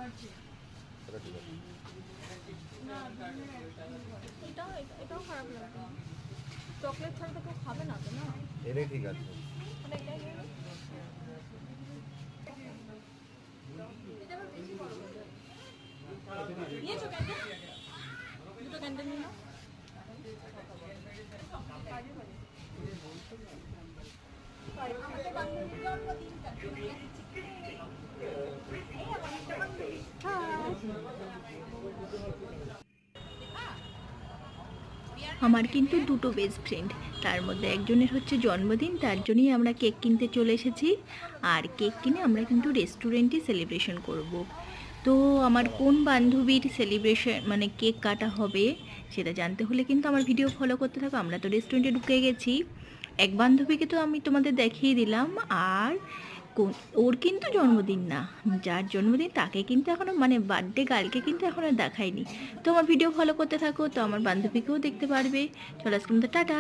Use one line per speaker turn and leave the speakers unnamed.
এটা ঠিক আছে।
এটাও খারাপ লাগবে। চকলেট ছাড়া তো কেউ খাবে না তো, না?
এটাই ঠিক আছে।
মানে এটাই নিয়েছো ক্যান্ডেল? দুটো ক্যান্ডেল নিয়ে নাও। আমাদের বান্ধবীর জন্মদিনটা আমার কিন্তু দুটো বেস্ট ফ্রেন্ড, তার মধ্যে একজনের হচ্ছে জন্মদিন, তার জন্যই আমরা কেক কিনতে চলে এসেছি। আর কেক কিনে আমরা কিন্তু রেস্টুরেন্টে সেলিব্রেশন করব। তো আমার কোন বান্ধবীর সেলিব্রেশন মানে কেক কাটা হবে সেটা জানতে হলে কিন্তু আমার ভিডিও ফলো করতে থাকো। আমরা তো রেস্টুরেন্টে ঢুকে গেছি, এক বান্ধবীকে তো আমি তোমাদের দেখিয়ে দিলাম। আর ওর কিন্তু জন্মদিন না, যার জন্মদিন তাকে কিন্তু এখনও মানে বার্থডে গার্লকে কিন্তু এখনও দেখায়নি। তো আমার ভিডিও ফলো করতে থাকো, তো আমার বান্ধবীকেও দেখতে পারবে। চলো আজকে মতো টাটা।